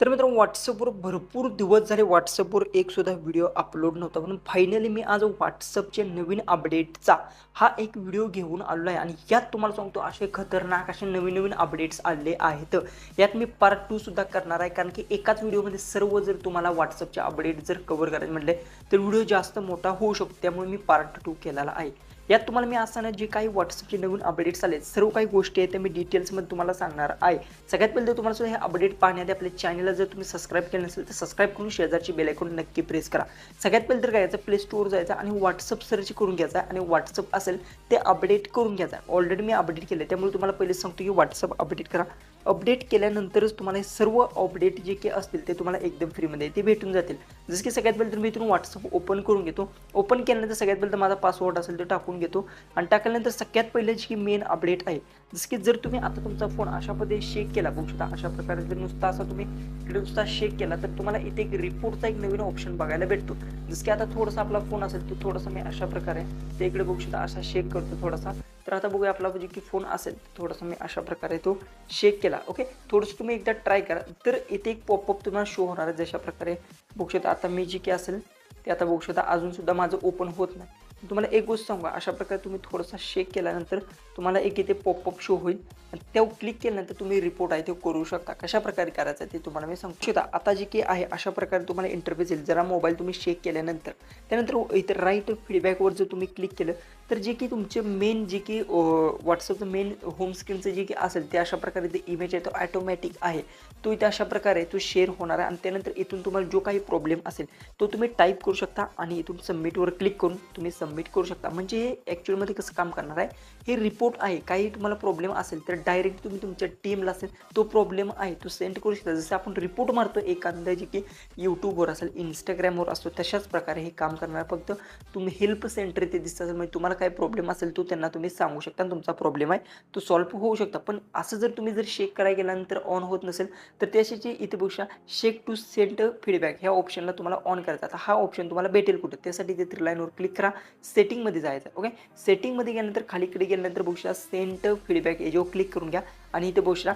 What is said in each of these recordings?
तर मित्रांनो WhatsAppवर भरपूर दिवस झाले WhatsAppवर एक सुद्धा व्हिडिओ अपलोड नव्हता. म्हणून फायनली मी आज WhatsAppच्या नवीन अपडेटचा हा एक व्हिडिओ घेऊन आलेलो आहे आणि यात तुम्हाला सांगतो असे खतरनाक असे नवीन-नवीन अपडेट्स आलेले आहेत. यात मी पार्ट 2 सुद्धा करणार आहे कारण की एकाच व्हिडिओमध्ये सर्व जर तुम्हाला WhatsAppचे अपडेट जर कव्हर करायचे म्हटले तर व्हिडिओ जास्त मोठा होऊ शकतो. त्यामुळे मी पार्ट 2 केलेला आहे. यात तुम्हाला मी असताना जे काही WhatsAppचे नवीन अपडेट्स आले सर्व काही गोष्टी आहेत त्या मी डिटेल्समध्ये तुम्हाला सांगणार आहे. सगळ्यात पहिले तर तुम्हाला हे अपडेट पाहण्याआधी आपल्या चॅनलला जर तुम्ही सबस्क्राईब केलं नसेल तर सबस्क्राईब करून शेजारची बेल आयकॉन नक्की प्रेस करा. सगळ्यात पहिले तर काय याचं प्ले स्टोअर जायचं आणि WhatsApp सर्च करून घ्यायचा आणि WhatsApp असेल ते अपडेट करून घ्यायचा. ऑलरेडी मी अपडेट केले त्यामुळे तुम्हाला पहिले सांगतो की WhatsApp अपडेट करा. अपडेट केल्यानंतरच तुम्हाला हे सर्व अपडेट जे काही असतील ते तुम्हाला एकदम फ्रीमध्ये ते भेटून जातील. जसं की सगळ्यात पहिले तर मी इथून WhatsApp ओपन करून घेतो. ओपन केल्यानंतर सगळ्यात पहिले तर माझा पासवर्ड असेल तो टाकून घेतो आणि टाकल्यानंतर सगळ्यात पहिले जी मेन अपडेट आहे जसं की जर तुम्ही आता तुमचा फोन अशा पद्धतीने शेक केला बघू शकता अशा प्रकारे जर नुसता असा तुम्ही इकडे नुसता शेक केला तर तुम्हाला इथे एक रिपोर्टचा एक नवीन ऑप्शन बघायला भेटतो. जसं की आता थोडासा आपला फोन असेल तो थोडासा मी अशा प्रकारे ते इकडे बघू शकता असा शेक करतो थोडासा. तर आता बघूया आपला जे की फोन असेल थोडासा मी अशा प्रकारे तो शेक केला. ओके थोडंसं तुम्ही एकदा ट्राय करा तर इथे एक पॉपअप तुम्हाला शो होणार आहे जशा प्रकारे बघू शकता. आता मी जे काही असेल ते आता बघू शकता अजून सुद्धा माझं ओपन होत नाही. तुम्हाला एक गोष्ट सांगू अशा प्रकारे तुम्ही थोडासा शेक केल्यानंतर तुम्हाला एक इथे पॉपअप शो होईल आणि त्यावर क्लिक केल्यानंतर तुम्ही रिपोर्ट आहे ते करू शकता. कशा प्रकारे करायचं ते तुम्हाला मी सांगू शकता. आता जे काही आहे अशा प्रकारे तुम्हाला इंटरफेस येईल. जरा मोबाईल तुम्ही शेक केल्यानंतर त्यानंतर इथे राईट फीडबॅकवर जर तुम्ही क्लिक केलं तर जे की तुमचे मेन जे की WhatsAppचं मेन होम स्क्रीनचं जे की असेल ते अशा प्रकारे ते इमेज आहे तो ऑटोमॅटिक आहे तो इथे अशा प्रकारे तो शेअर होणार आहे आणि त्यानंतर इथून तुम्हाला जो काही प्रॉब्लेम असेल तो तुम्ही टाईप करू शकता आणि इथून सबमिटवर क्लिक करून तुम्ही सबमिट करू शकता. म्हणजे हे ॲक्च्युअलमध्ये कसं काम करणार आहे हे रिपोर्ट आहे. काही तुम्हाला प्रॉब्लेम असेल तर डायरेक्ट तुम्ही तुमच्या टीमला असेल तो प्रॉब्लेम आहे तो सेंड करू शकता. जसं आपण रिपोर्ट मारतो एखाद्या जे की यूट्यूबवर असेल इंस्टाग्रामवर असतो तशाच प्रकारे हे काम करणार. फक्त तुम्ही हेल्प सेंटर इथे दिसतं असेल म्हणजे तुम्हाला काय प्रॉब्लेम असेल तो त्यांना तुम्ही सांगू शकता आणि तुमचा प्रॉब्लेम आहे तो सॉल्व्ह होऊ शकता. पण असं जर तुम्ही जर शेक करायला गेल्यानंतर ऑन होत नसेल तर त्याशी इथे बघा शेक टू सेंड फीडबॅक ह्या ऑप्शनला तुम्हाला ऑन करायचा. आता हा ऑप्शन तुम्हाला भेटेल कुठे त्यासाठी ते 3 लाईनवर क्लिक करा. सेटिंगमध्ये जायचं. ओके सेटिंगमध्ये गेल्यानंतर खालीकडे गेल्यानंतर बघा सेंड फीडबॅक याच्यावर क्लिक करून घ्या आणि इथे बघा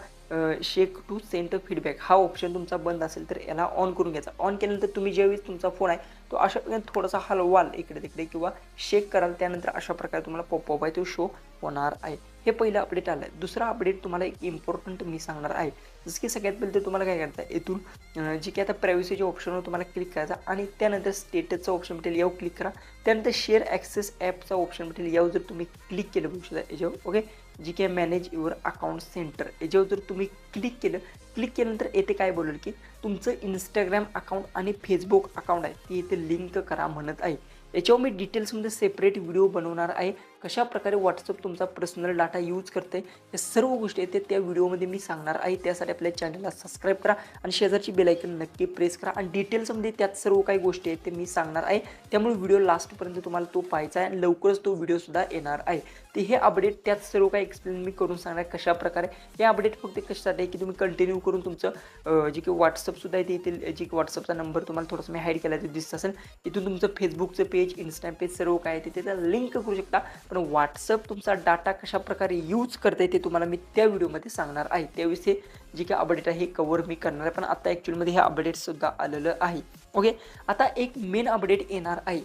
शेक टू सेंड फीडबॅक हा ऑप्शन तुमचा बंद असेल तर याला ऑन करून घ्यायचा. ऑन केल्यानंतर तुम्ही ज्यावेळेस तुमचा फोन आहे तो अशा प्रकारे थोडासा हलवाल इकडे तिकडे किंवा शेक कराल त्यानंतर अशा प्रकारे तुम्हाला पॉपअप आहे तो शो होणार आहे. हे पहिलं अपडेट आलं आहे. दुसरा अपडेट तुम्हाला एक इम्पॉर्टंट मी सांगणार आहे. जसं की सगळ्यात पहिले तर तुम्हाला काय करायचं आहे इथून जे की आता प्रायव्हसीच्या ऑप्शनवर तुम्हाला क्लिक करायचा आणि त्यानंतर स्टेटसचा ऑप्शन भेटेल यावर क्लिक करा. त्यानंतर शेअर ॲक्सेस ॲपचा ऑप्शन भेटेल यावर जर तुम्ही क्लिक केलं बघू शकता याच्यावर. ओके जी की मॅनेज युअर अकाउंट सेंटर याच्यावर जर तुम्ही क्लिक केल्यानंतर येथे काय बोलेल की तुमचं इंस्टाग्राम अकाउंट आणि फेसबुक अकाउंट आहे ते इथे लिंक करा म्हणत आहे. याच्यावर मी डिटेल्समध्ये सेपरेट व्हिडिओ बनवणार आहे. कशा प्रकारे WhatsApp तुमचा पर्सनल डाटा यूज करते या सर्व गोष्टी आहेत त्या व्हिडिओमध्ये मी सांगणार आहे. त्यासाठी आपल्या चॅनलला सबस्क्राईब करा आणि शेजारची बेल आयकॉन नक्की प्रेस करा आणि डिटेल्समध्ये त्यात सर्व काही गोष्टी आहेत ते मी सांगणार आहे. त्यामुळे व्हिडिओ लास्टपर्यंत तुम्हाला तो पाहायचा आहे आणि लवकरच तो व्हिडिओसुद्धा येणार आहे. ते हे अपडेट त्यात सर्व काही एक्सप्लेन मी करून सांगणार आहे कशा प्रकारे. हे अपडेट फक्त कशासाठी आहे की तुम्ही कंटिन्यू करून तुमचं जे की WhatsAppसुद्धा आहे येथील जे की WhatsAppचा नंबर तुम्हाला थोडंसं मी हाईड केला ते दिसत असेल. इथून तुमचं फेसबुकचं पेज इंस्टा पेज सर्व काय आहे तिथे लिंक करू शकता. पण WhatsApp तुमचा डाटा कशा प्रकारे यूज करते ते तुम्हाला मी त्या व्हिडिओमध्ये सांगणार आहे. त्यावेळेस हे जे काही अपडेट आहे हे कव्हर मी करणार आहे. पण आता ॲक्च्युअलमध्ये हे अपडेटसुद्धा आलेलं आहे. ओके आता एक मेन अपडेट येणार आहे.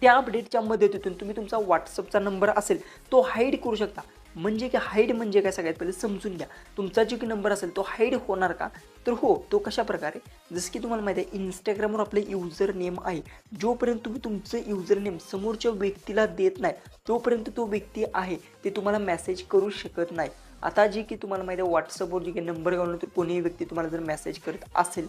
त्या अपडेटच्या मदतीतून तुम्ही तुमचा WhatsAppचा नंबर असेल तो हाईड करू शकता. म्हणजे की हाईड म्हणजे काय सगळ्यात पहिले समजून घ्या. तुमचा जो की नंबर असेल तो हाईड होणार का तर हो तो कशा प्रकारे जसं की तुम्हाला माहिती आहे इंस्टाग्रामवर आपले युजर नेम आहे. जोपर्यंत तुम्ही तुमचं युजर नेम समोरच्या व्यक्तीला देत नाही तोपर्यंत तो व्यक्ती आहे ते तुम्हाला मेसेज करू शकत नाही. आता जे की तुम्हाला माहिती आहे WhatsAppवर जे काही नंबर घालून तर कोणीही व्यक्ती तुम्हाला जर मेसेज करत असेल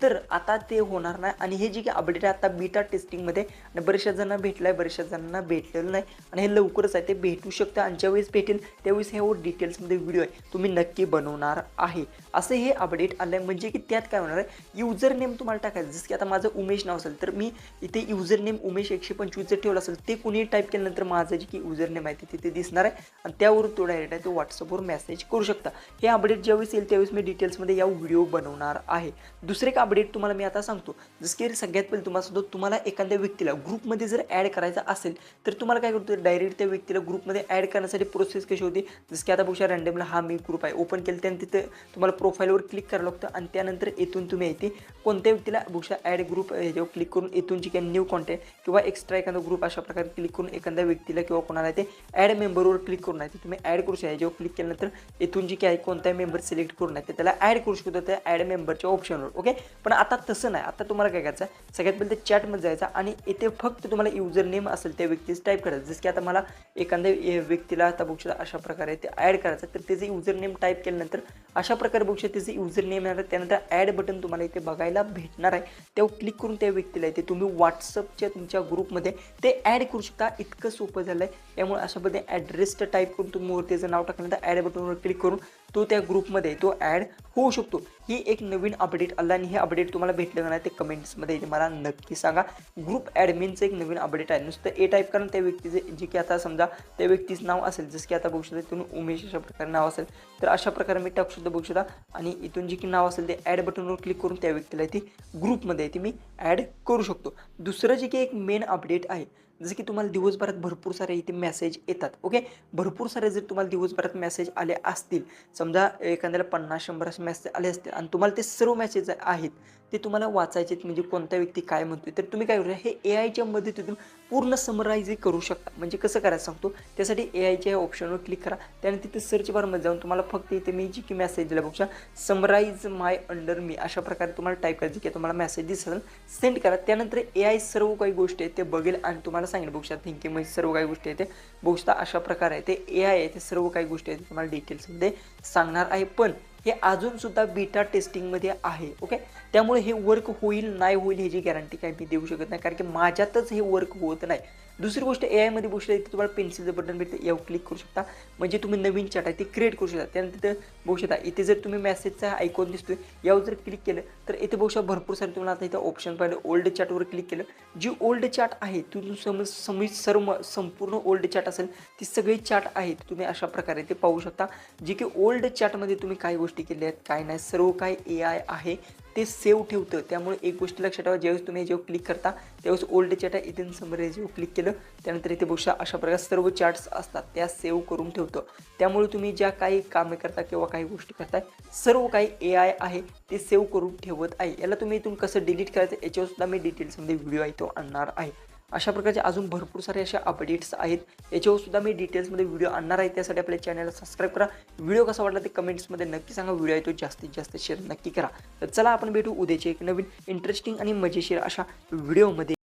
तर आता ते होणार नाही. आणि हे जे काही अपडेट आहे आता बीटा टेस्टिंगमध्ये आणि बऱ्याचशा जणांना भेटलं आहे बऱ्याचशा जणांना भेटलेलं नाही आणि हे लवकरच आहे ते भेटू शकतं आणि ज्यावेळेस भेटेल त्यावेळेस हे डिटेल्समध्ये व्हिडिओ आहे तुम्ही नक्की बनवणार आहे. असं हे अपडेट आलं आहे. म्हणजे की त्यात काय होणार आहे युजर नेम तुम्हाला टाकायचं. जसं की आता माझं उमेश नाव असेल तर मी इथे युजर नेम उमेश 125 जर ठेवलं असेल ते कुणी टाईप केल्यानंतर माझं जे की युजर नेम आहे ते तिथे दिसणार आहे आणि त्यावर तो डायरेक्ट आहे तो WhatsAppवर मेसेज करू शकता. हे अपडेट ज्यावेळेस येईल त्यावेळेस मी डिटेल्समध्ये या व्हिडिओ बनवणार आहे. दुसरे एक अपडेट तुम्हाला मी आता सांगतो. जसं की सगळ्यात पहिले तुम्हाला सांगतो, तुम्हाला एखाद्या व्यक्तीला ग्रुपमध्ये जर ॲड करायचा असेल तर तुम्हाला काय करतो, डायरेक्ट त्या व्यक्तीला ग्रुपमध्ये ॲड करण्यासाठी प्रोसेस कशी होती. जसं की आता बघू शकता रँडमला हा मी ग्रुप आहे ओपन केलं, त्यानंतर तिथे तुम्हाला प्रोफाईलवर क्लिक करावं लागतं आणि त्यानंतर इथून तुम्ही येते कोणत्या व्यक्तीला बघू शकता ॲड ग्रुप ह्याच्यावर क्लिक करून इथून जी काही न्यू कॉन्टॅक्ट किंवा एक्स्ट्रा एखादा ग्रुप अशा प्रकारे क्लिक करून एखाद्या व्यक्तीला किंवा कोणाला ते ॲड मेंबरवर क्लिक करून आहे ते तुम्ही ॲड करू शकता. याच्यावर क्लिक केल्यानंतर इथून जी काही कोणताही मेंबर सिलेक्ट करून आहे ते त्याला ॲड करू शकतो त्या ॲड मेंबरच्या ऑप्शनवर. ओके, पण आता तसं नाही. आता तुम्हाला काय करायचं आहे, सगळ्यात पहिले चॅटमध्ये जायचं आणि इथे फक्त तुम्हाला युजर नेम असेल त्या व्यक्तीचं टाईप करायचं. जसं की आता मला एखाद्या व्यक्तीला आता बघू शकता अशा प्रकारे ते ॲड करायचं, तर त्याचं युजर नेम टाईप केल्यानंतर अशा प्रकारे बघू शकता त्याचं युजर नेम येणार. त्यानंतर ॲड बटन तुम्हाला इथे बघायला भेटणार आहे. त्यावर क्लिक करून त्या व्यक्तीला इथे तुम्ही व्हॉट्सअपच्या तुमच्या ग्रुपमध्ये ते ॲड करू शकता. इतकं सोपं झालं आहे. त्यामुळे अशा पद्धतीने ॲड्रेस टाईप करून तुम्ही त्याचं नाव टाकल्यानंतर ॲड बटनवर क्लिक करून तो त्या ग्रुपमध्ये तो ॲड होऊ शकतो. ही एक नवीन अपडेट आला आणि हे अपडेट तुम्हाला भेटलं का नाही ते कमेंट्समध्ये मला नक्की सांगा. ग्रुप ॲडमिनचं एक नवीन अपडेट आहे. नुसतं ए टाईप करून त्या व्यक्तीचे जे की आता समजा त्या व्यक्तीचं नाव असेल, जसं की आता बघू शकता तुम्ही उमेश अशा प्रकारे नाव असेल तर अशा प्रकारे मी टाकू शकतो बघू शकता आणि इथून जे की नाव असेल ते ॲड बटनवर क्लिक करून त्या व्यक्तीला ती ग्रुपमध्ये ती मी ॲड करू शकतो. दुसरं जे की एक मेन अपडेट आहे, जसं की तुम्हाला दिवसभरात भरपूर सारे इथे मेसेज येतात. ओके, भरपूर सारे जर तुम्हाला दिवसभरात मेसेज आले असतील, समजा एखाद्याला 50-100 असे मेसेज आले असतील आणि तुम्हाला ते सर्व मेसेज आहेत ते तुम्हाला वाचायचे म्हणजे कोणता व्यक्ती काय म्हणतोय, तर तुम्ही काय करू हे एआयच्या मदतीतून पूर्ण समराईज करू शकता. म्हणजे कसं करायचं सांगतो. त्यासाठी एआयच्या ऑप्शनवर क्लिक करा. त्यानंतर तिथे सर्च बारमध्ये जाऊन तुम्हाला फक्त इथे मी जी की मेसेज दिला बघा समराईज माय अंडर मी अशा प्रकारे तुम्हाला टाईप करायची की तुम्हाला मेसेज दिसेल सेंड करा. त्यानंतर एआय सर्व काही गोष्टी आहेत ते बघेल आणि तुम्हाला सांगेल बघू शकता थिंकिंग म्हणजे सर्व काही गोष्टी आहेत ते बघू शकता अशा प्रकारे आहे ते एआय आहे ते सर्व काही गोष्टी आहेत तुम्हाला डिटेल्समध्ये सांगणार आहे. पण हे अजून सुद्धा बीटा टेस्टिंगमध्ये आहे. ओके, त्यामुळे हे वर्क होईल नाही होईल ह्याची गॅरंटी काही मी देऊ शकत नाही, कारण की माझ्यातच हे वर्क होत नाही. दुसरी गोष्ट एआयमध्ये बघू शकता इथे तुम्हाला पेन्सिलचं बटन भेटते, यावर क्लिक करू शकता म्हणजे तुम्ही नवीन चॅट आहे ती क्रिएट करू शकता. त्यानंतर तिथे बघू शकता इथे जर तुम्ही मेसेजचा आयकॉन दिसतोय यावर जर क्लिक केलं तर इथे बघू शकता भरपूर सारे तुम्हाला आता इथं ऑप्शन पाहिलं. ओल्ड चॅटवर क्लिक केलं, जी ओल्ड चॅट आहे तुम्ही सर्व संपूर्ण ओल्ड चॅट असेल ती सगळी चॅट आहेत तुम्ही अशा प्रकारे ते पाहू शकता. जी की ओल्ड चॅटमध्ये तुम्ही काय गोष्टी केल्या आहेत काय नाही सर्व काय एआय आहे ते सेव्ह ठेवतं. त्यामुळे एक गोष्ट लक्षात ठेवा, ज्यावेळेस तुम्ही जेव्हा क्लिक करता त्यावेळेस ओल्ड चॅट आहे इथे समराईज जेव्हा क्लिक केलं त्यानंतर इथे बघू शकता अशा प्रकारे सर्व चॅट्स असतात त्या सेव्ह करून ठेवतो. त्यामुळे तुम्ही ज्या काही कामे करता किंवा काही गोष्टी करताय सर्व काही एआय आहे ते सेव्ह करून ठेवत आहे. याला तुम्ही इथून कसं डिलीट करायचं याच्यावर सुद्धा मी डिटेल्समध्ये व्हिडिओ आहे तो आणणार आहे. अशा प्रकारचे अजून भरपूर सारे अशा अपडेट्स आहेत याच्यावर सुद्धा मी डिटेल्समध्ये व्हिडिओ आणणार आहे. त्यासाठी आपल्या चॅनलला सबस्क्राईब करा. व्हिडिओ कसा वाटला ते कमेंट्समध्ये नक्की सांगा. व्हिडिओ आहे तो जास्तीत जास्त शेअर नक्की करा. तर चला आपण भेटू उद्याचे एक नवीन इंटरेस्टिंग आणि मजेशीर अशा व्हिडिओमध्ये.